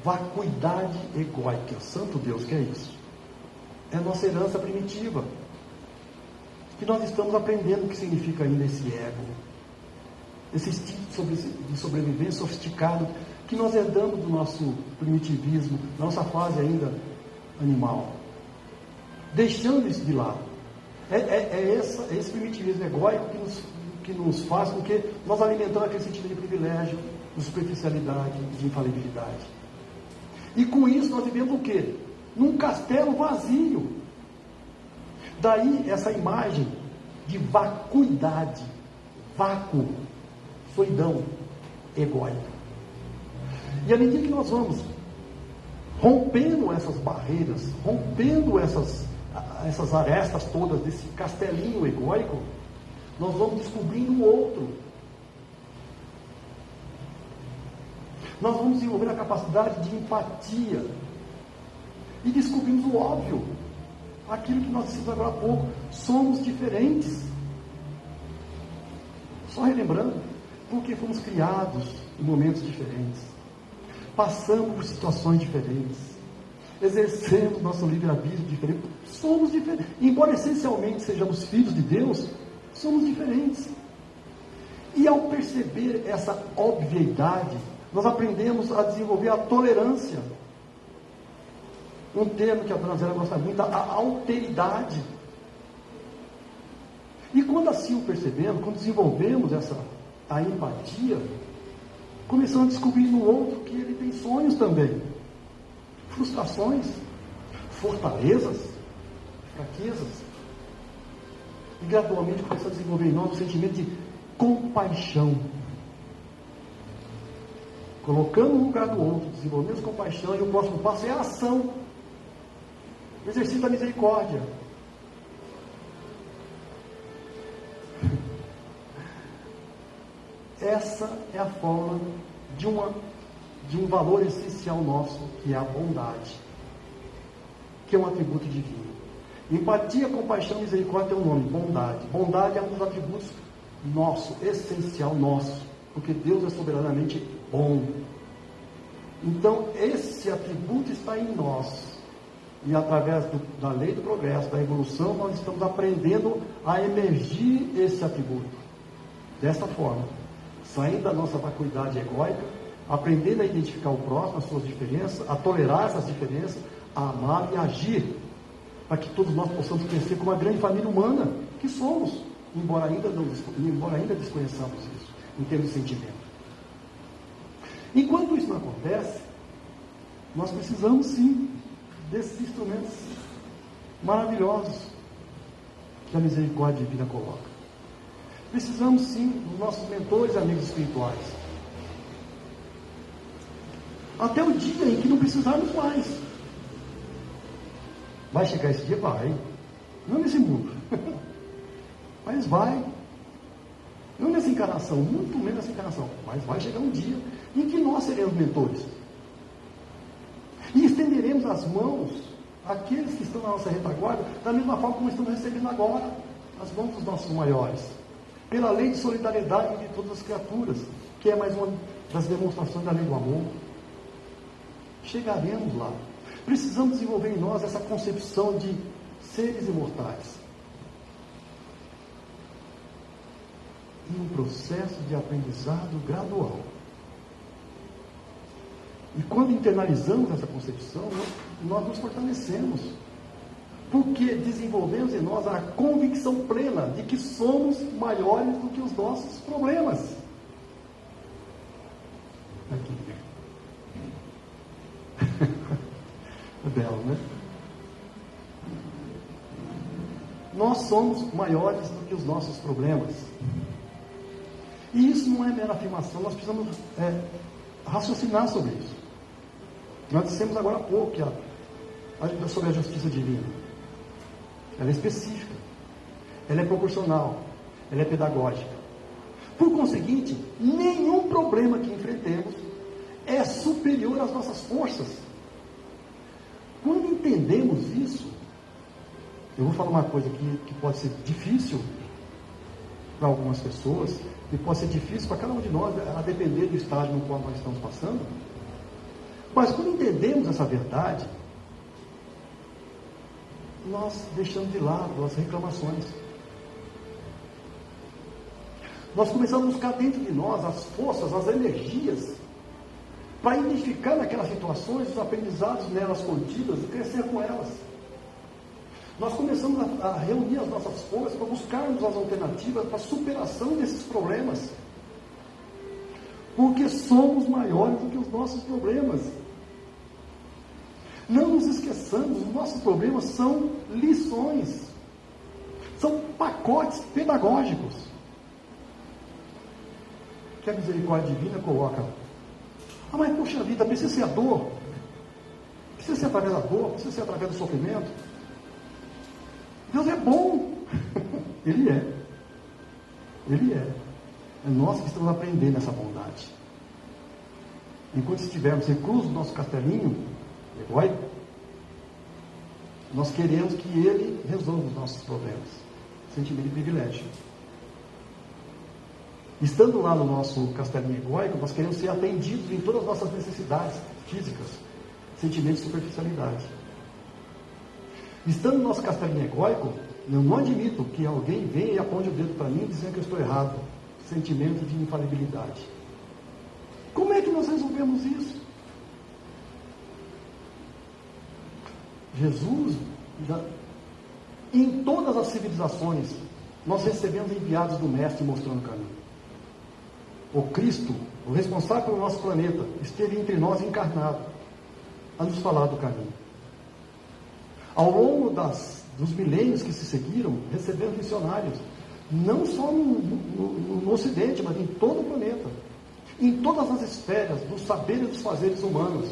Vacuidade egóica, santo Deus, que é isso? É a nossa herança primitiva, que nós estamos aprendendo o que significa ainda esse ego, esse instinto de sobrevivência sofisticado, que nós herdamos do nosso primitivismo, da nossa fase ainda animal, deixando isso de lado. Esse primitivismo egóico que nos faz com que nós alimentamos aquele sentido de privilégio, de superficialidade, de infalibilidade. E com isso nós vivemos o quê? Num castelo vazio. Daí essa imagem de vacuidade, vácuo, solidão egóica. E à medida que nós vamos rompendo essas barreiras, rompendo essas arestas todas desse castelinho egóico, nós vamos descobrindo o outro. Nós vamos desenvolver a capacidade de empatia e descobrimos o óbvio, aquilo que nós dissemos agora há pouco: somos diferentes. Só relembrando, porque fomos criados em momentos diferentes, passamos por situações diferentes, exercemos nosso livre-arbítrio diferente, somos diferentes. Embora essencialmente sejamos filhos de Deus, somos diferentes. E ao perceber essa obviedade, nós aprendemos a desenvolver a tolerância. Um termo que a dona Zélia gosta muito, a alteridade. E quando assim o percebemos, quando desenvolvemos a empatia, começamos a descobrir no outro que ele tem sonhos também, frustrações, fortalezas, fraquezas. E gradualmente começamos a desenvolver em nós um sentimento de compaixão. Colocando no lugar do outro, desenvolvemos compaixão, e o próximo passo é a ação, o exercício da misericórdia. Essa é a forma de um valor essencial nosso, que é a bondade, que é um atributo divino. Empatia, compaixão e misericórdia tem um nome: bondade. Bondade é um dos atributos nosso, essencial nosso, porque Deus é soberanamente bom. Então esse atributo está em nós, e através da lei do progresso, da evolução, nós estamos aprendendo a emergir esse atributo desta forma, saindo da nossa vacuidade egóica, aprendendo a identificar o próximo, as suas diferenças, a tolerar essas diferenças, a amar e agir, para que todos nós possamos crescer como uma grande família humana que somos, embora ainda desconheçamos isso em termos de sentimento. Enquanto isso não acontece, nós precisamos sim desses instrumentos maravilhosos que a misericórdia divina coloca. Precisamos sim dos nossos mentores e amigos espirituais, até o dia em que não precisarmos mais. Vai chegar esse dia? Vai. Não nesse mundo, Mas vai. Não nessa encarnação, muito menos nessa encarnação. Mas vai chegar um dia em que nós seremos mentores. E estenderemos as mãos àqueles que estão na nossa retaguarda, da mesma forma como estamos recebendo agora as mãos dos nossos maiores. Pela lei de solidariedade de todas as criaturas, que é mais uma das demonstrações da lei do amor. Chegaremos lá. Precisamos desenvolver em nós essa concepção de seres imortais. Em um processo de aprendizado gradual. E quando internalizamos essa concepção, nós nos fortalecemos. Porque desenvolvemos em nós a convicção plena de que somos maiores do que os nossos problemas. Aqui. É belo, né? Nós somos maiores do que os nossos problemas. E isso não é mera afirmação, nós precisamos raciocinar sobre isso. Nós dissemos agora há pouco sobre a justiça divina. Ela é específica, ela é proporcional, ela é pedagógica. Por conseguinte, nenhum problema que enfrentemos é superior às nossas forças. Quando entendemos isso, eu vou falar uma coisa que pode ser difícil para algumas pessoas, e pode ser difícil para cada um de nós, a depender do estágio no qual nós estamos passando. Mas quando entendemos essa verdade, nós deixamos de lado as reclamações. Nós começamos a buscar dentro de nós as forças, as energias, para identificar naquelas situações os aprendizados nelas contidas e crescer com elas. Nós começamos a reunir as nossas forças para buscarmos as alternativas para a superação desses problemas. Porque somos maiores do que os nossos problemas. Não nos esqueçamos, os nossos problemas são lições. São pacotes pedagógicos. Que a misericórdia divina coloca. Ah, mas poxa vida, precisa ser a dor? Precisa ser através da dor? Precisa ser através do sofrimento? Deus é bom. Ele é. Ele é. É nós que estamos aprendendo essa bondade. Enquanto estivermos reclusos no nosso castelinho egóico, nós queremos que Ele resolva os nossos problemas. Sentimento de privilégio. Estando lá no nosso castelinho egóico, nós queremos ser atendidos em todas as nossas necessidades físicas, sentimento de superficialidade. Estando no nosso castelinho egóico, eu não admito que alguém venha e aponte o dedo para mim dizendo que eu estou errado. Sentimento de infalibilidade. Como é que nós resolvemos isso? Jesus, em todas as civilizações, nós recebemos enviados do Mestre mostrando o caminho. O Cristo, o responsável pelo nosso planeta, esteve entre nós encarnado, a nos falar do caminho. Ao longo dos milênios que se seguiram, recebemos missionários, não só no Ocidente, mas em todo o planeta, em todas as esferas dos saberes e dos fazeres humanos.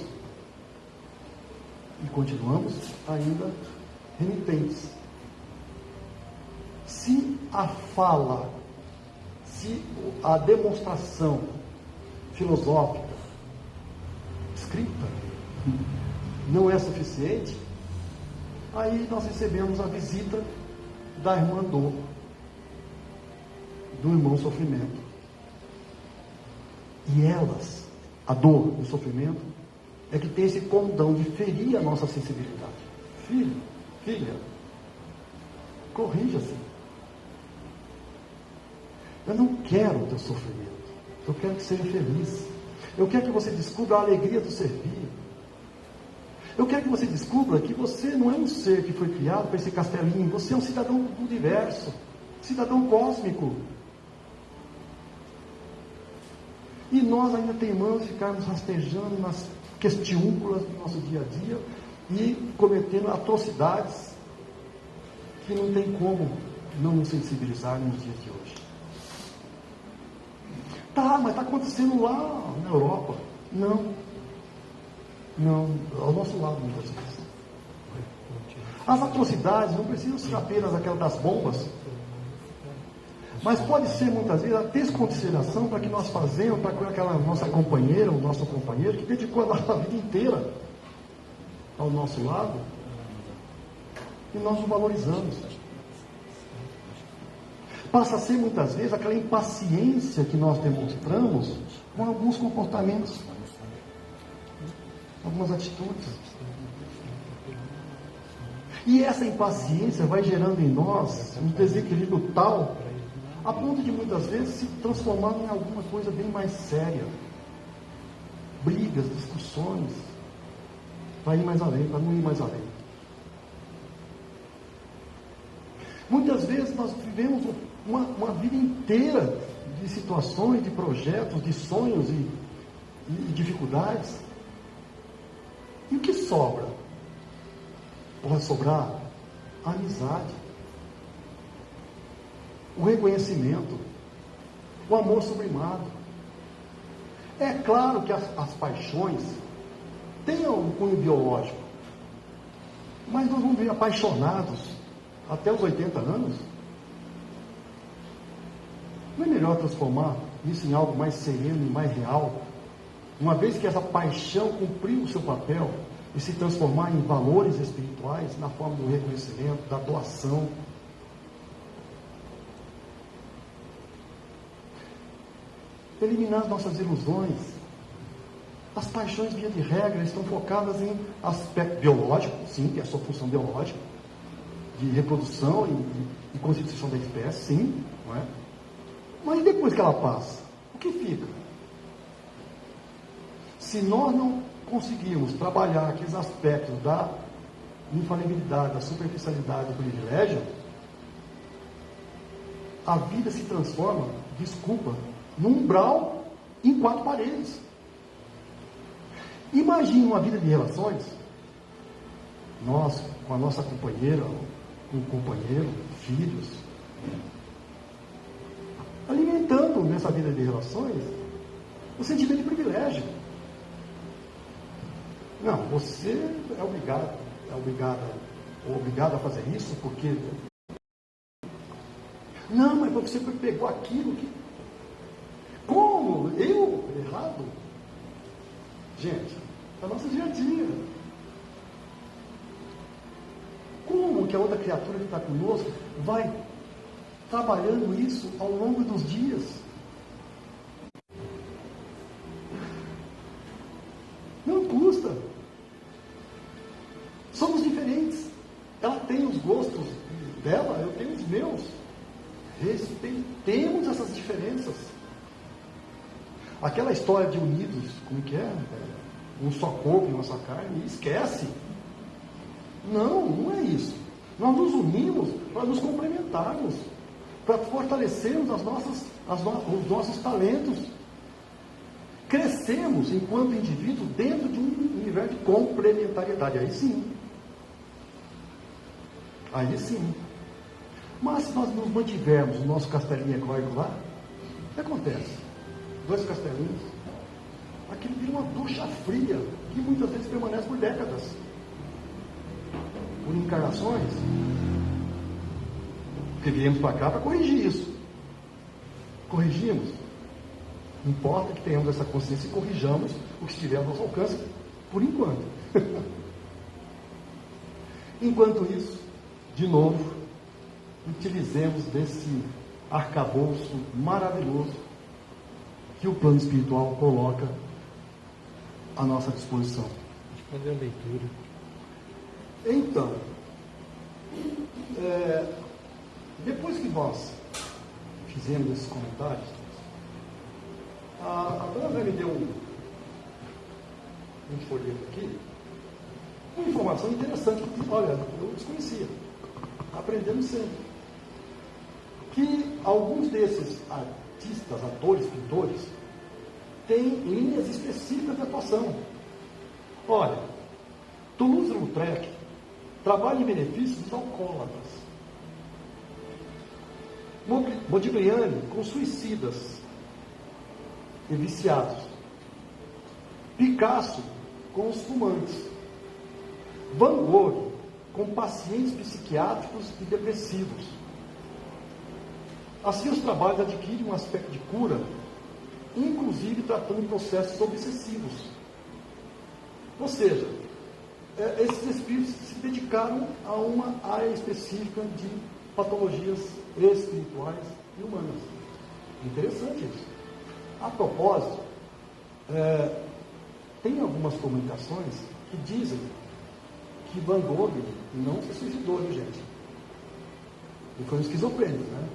E continuamos ainda renitentes. Se a fala, se a demonstração filosófica, escrita, não é suficiente, aí nós recebemos a visita da irmã dor, do irmão sofrimento. E elas, a dor e o sofrimento, é que tem esse condão de ferir a nossa sensibilidade. Filho, filha, corrija-se. Eu não quero o teu sofrimento. Eu quero que seja feliz. Eu quero que você descubra a alegria do servir. Eu quero que você descubra que você não é um ser que foi criado para esse castelinho. Você é um cidadão do universo. Cidadão cósmico. E nós ainda teimamos ficarmos rastejando nas questiúnculas do nosso dia a dia e cometendo atrocidades que não tem como não nos sensibilizar nos dias de hoje. Tá, mas está acontecendo lá na Europa. Não, ao nosso lado muitas vezes. As atrocidades não precisam ser apenas aquelas das bombas. Mas pode ser, muitas vezes, a desconsideração para que nós fazemos, para aquela nossa companheira, o nosso companheiro, que dedicou a nossa vida inteira ao nosso lado, e nós o valorizamos. Passa a ser, muitas vezes, aquela impaciência que nós demonstramos com alguns comportamentos, algumas atitudes. E essa impaciência vai gerando em nós um desequilíbrio tal, a ponto de muitas vezes se transformar em alguma coisa bem mais séria. Brigas, discussões, para ir mais além, para não ir mais além. Muitas vezes nós vivemos uma vida inteira de situações, de projetos, de sonhos e dificuldades. E o que sobra? Pode sobrar a amizade, o reconhecimento, o amor sublimado. É claro que as paixões têm um cunho biológico, mas nós vamos ver apaixonados até os 80 anos. Não é melhor transformar isso em algo mais sereno e mais real, uma vez que essa paixão cumpriu o seu papel, e se transformar em valores espirituais na forma do reconhecimento, da doação. Eliminar as nossas ilusões. As paixões, via de regra, estão focadas em aspecto biológico, sim, que é a sua função biológica, de reprodução e constituição da espécie, sim, não é? Mas depois que ela passa, o que fica? Se nós não conseguirmos trabalhar aqueles aspectos da infalibilidade, da superficialidade, do privilégio, a vida se transforma, num umbral em 4 paredes. Imagine uma vida de relações, nós com a nossa companheira, com o companheiro, filhos, alimentando nessa vida de relações o sentimento de privilégio. Não, você é obrigado a fazer isso porque... Não, mas você pegou aquilo que... Como? Eu? Errado? Gente, é o nosso dia a dia. Como que a outra criatura que está conosco vai trabalhando isso ao longo dos dias? Não custa. Somos diferentes. Ela tem os gostos dela, eu tenho os meus. Respeitemos essas diferenças. Aquela história de unidos, como que é? Um só corpo e uma só carne, esquece. Não é isso. Nós nos unimos para nos complementarmos, para fortalecermos os nossos talentos. Crescemos enquanto indivíduos dentro de um universo de complementariedade. Aí sim. Mas se nós nos mantivermos no nosso castelinho egóico lá, o que acontece? 2 castelinhos, aquilo vira uma ducha fria, que muitas vezes permanece por décadas, por encarnações, porque viemos para cá para corrigir isso. Corrigimos. Importa que tenhamos essa consciência e corrijamos o que estiver ao nosso alcance, por enquanto. Enquanto isso, de novo, utilizemos desse arcabouço maravilhoso que o plano espiritual coloca à nossa disposição. Deixa eu fazer a leitura. Então, depois que nós fizemos esses comentários, a dona Zé me deu um folheto aqui, uma informação interessante que, olha, eu desconhecia, aprendendo sempre, que alguns desses artistas, atores, pintores, têm linhas específicas de atuação. Olha, Toulouse-Lautrec trabalha em benefício dos alcoólatras. Modigliani com suicidas e viciados. Picasso com os fumantes. Van Gogh com pacientes psiquiátricos e depressivos. Assim, os trabalhos adquirem um aspecto de cura, inclusive tratando processos obsessivos. Ou seja, esses espíritos se dedicaram a uma área específica de patologias espirituais e humanas. Interessante isso. A propósito, tem algumas comunicações que dizem que Van Gogh não se suicidou, viu, gente? Ele foi um esquizofrênico, né?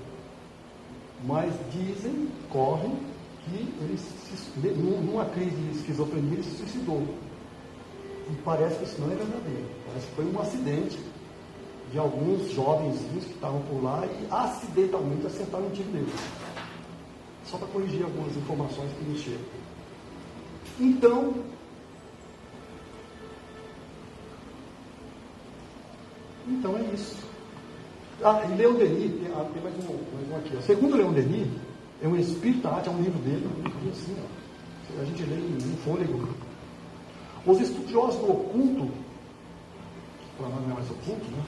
Mas dizem, correm, que ele, numa crise de esquizofrenia, ele se suicidou. E parece que isso não é verdadeiro. Parece que foi um acidente de alguns jovenzinhos que estavam por lá e acidentalmente acertaram um tiro nele. Só para corrigir algumas informações que me chegam. Então é isso. E Leon Denis, tem mais um aqui. Segundo Leon Denis, é um espírita, é um livro dele, assim, ó, a gente lê em fôlego. Os estudiosos do oculto, para nós não é mais oculto, né?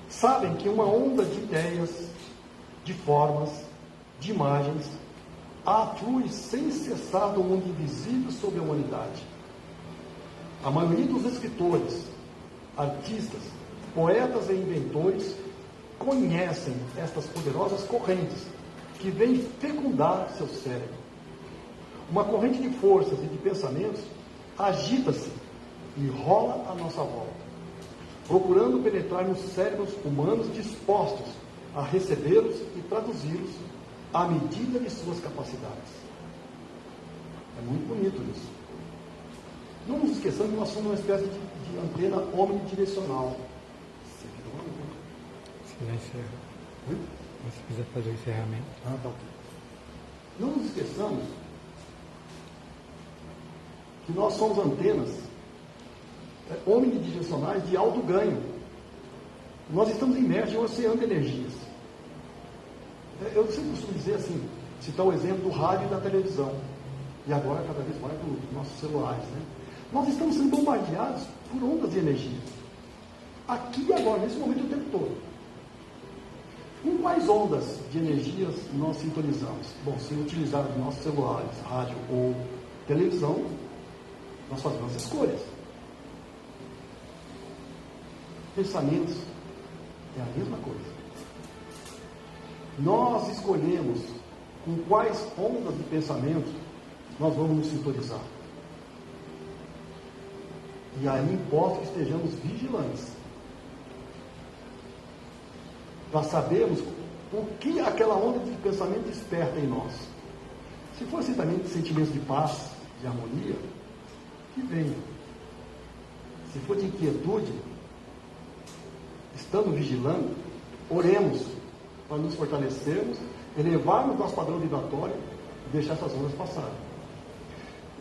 Sabem que uma onda de ideias, de formas, de imagens, aflui sem cessar do mundo invisível sobre a humanidade. A maioria dos escritores, artistas, poetas e inventores conhecem estas poderosas correntes que vêm fecundar seu cérebro. Uma corrente de forças e de pensamentos agita-se e rola à nossa volta, procurando penetrar nos cérebros humanos dispostos a recebê-los e traduzi-los à medida de suas capacidades. É muito bonito isso. Não nos esqueçamos que nós somos uma espécie de antena omnidirecional. Se quiser fazer o encerramento. Tá ok. Não nos esqueçamos que nós somos antenas omnidirecionais de alto ganho. Nós estamos imersos em um oceano de energias. Eu sempre costumo dizer assim, citar o exemplo do rádio e da televisão. E agora cada vez mais dos nossos celulares, né? Nós estamos sendo bombardeados por ondas de energia. Aqui e agora, nesse momento, o tempo todo. Com quais ondas de energias nós sintonizamos? Bom, se utilizar os nossos celulares, rádio ou televisão, nós fazemos as escolhas. Pensamentos é a mesma coisa. Nós escolhemos com quais ondas de pensamento nós vamos nos sintonizar. E aí importa que estejamos vigilantes, para sabermos o que aquela onda de pensamento desperta em nós. Se for simplesmente sentimentos de paz, de harmonia, que venha. Se for de inquietude, estando vigilando, oremos para nos fortalecermos, elevarmos nosso padrão vibratório e deixar essas ondas passarem.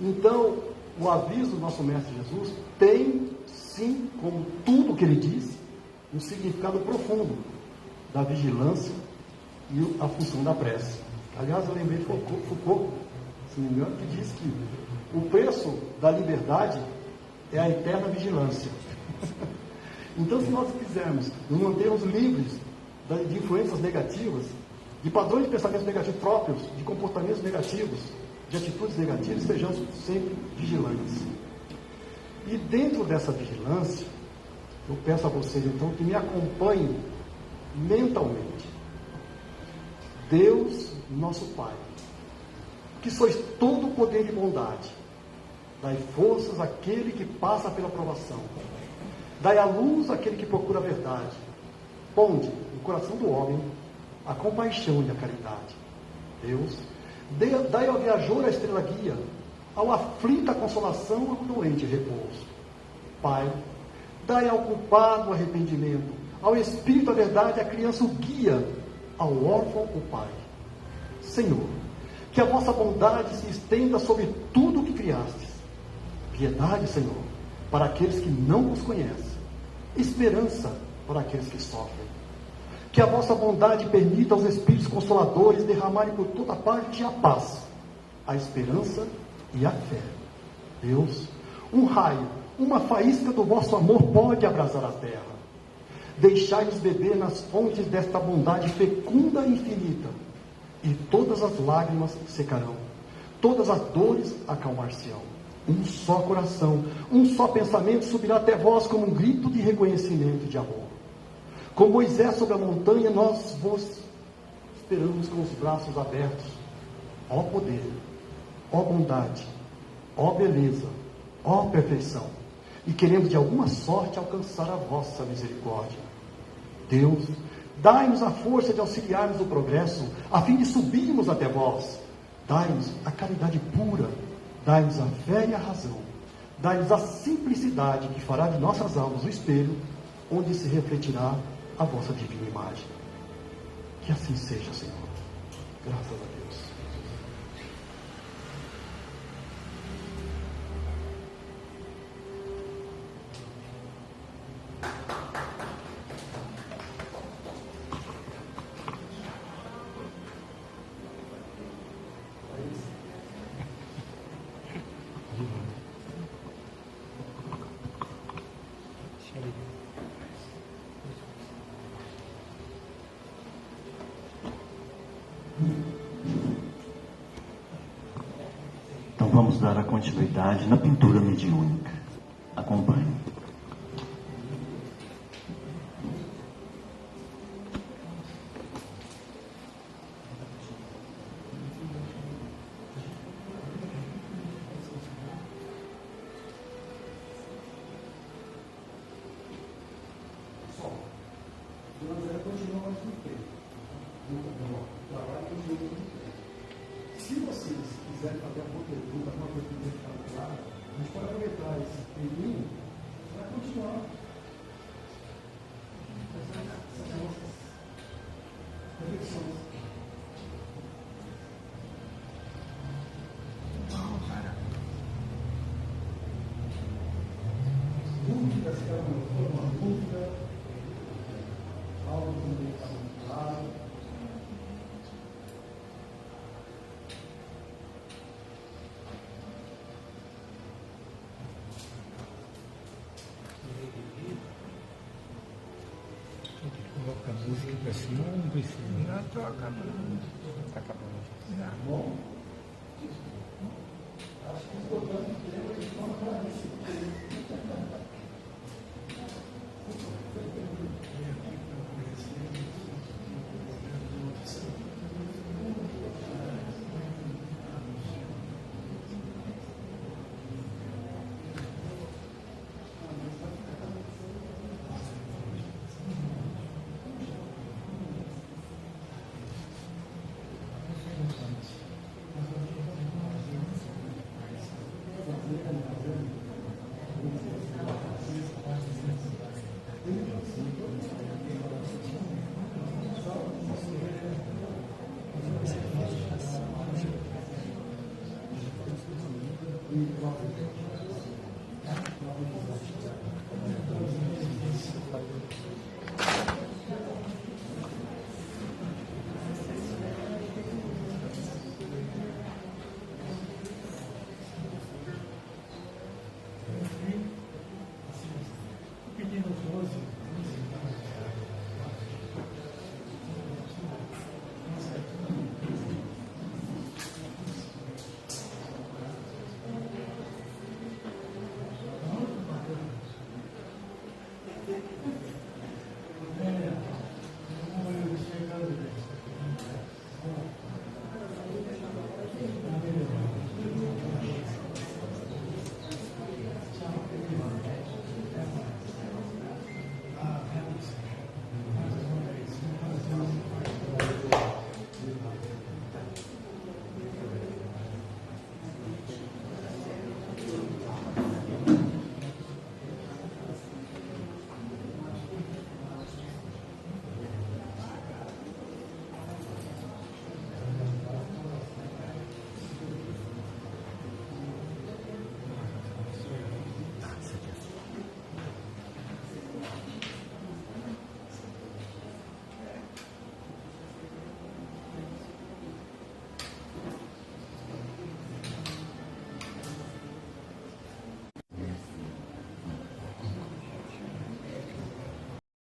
Então, o aviso do nosso Mestre Jesus tem, sim, como tudo que ele diz, um significado profundo da vigilância e a função da prece. Aliás, eu lembrei de Foucault, se não me engano, que diz que o preço da liberdade é a eterna vigilância. Então, se nós quisermos nos mantermos livres de influências negativas, de padrões de pensamento negativos próprios, de comportamentos negativos, de atitudes negativas, sejamos sempre vigilantes. E dentro dessa vigilância, eu peço a vocês então que me acompanhem mentalmente. Deus, nosso Pai, que sois todo o poder de bondade, dai forças àquele que passa pela provação, dai a luz àquele que procura a verdade, ponde no coração do homem a compaixão e a caridade. Deus, dai ao viajor a estrela guia, ao aflito a consolação, ao doente repouso. Pai, dai ao culpado o arrependimento, ao espírito a verdade, a criança o guia, ao órfão o Pai. Senhor, que a vossa bondade se estenda sobre tudo o que criastes. Piedade, Senhor, para aqueles que não vos conhecem. Esperança para aqueles que sofrem. Que a vossa bondade permita aos Espíritos Consoladores derramarem por toda parte a paz, a esperança e a fé. Deus, um raio, uma faísca do vosso amor pode abrasar a terra. Deixai-nos beber nas fontes desta bondade fecunda e infinita. e todas as lágrimas secarão, todas as dores acalmar-se-ão. Um só coração, um só pensamento subirá até vós como um grito de reconhecimento e de amor. Com Moisés sobre a montanha, nós vos esperamos com os braços abertos. Ó poder, ó bondade, ó beleza, ó perfeição, e queremos de alguma sorte alcançar a vossa misericórdia. Deus, dai-nos a força de auxiliarmos o progresso, a fim de subirmos até vós. Dai-nos a caridade pura, dai-nos a fé e a razão, dai-nos a simplicidade que fará de nossas almas o espelho, onde se refletirá a vossa divina imagem. Que assim seja, Senhor. Graças a Deus. Então vamos dar a continuidade na pintura mediúnica. Acompanhe. Se vocês quiserem fazer alguma pergunta, alguma coisa que não ficar clara, a gente pode aproveitar esse tempinho para continuar. Essas nossas reflexões. Dúvidas, se alguma for uma dúvida, algo que não está muito claro. Coloca a música para cima, não precisa. Já estou acabando. Está acabando. Já. Bom. Acho que o importante é que eles estão para isso.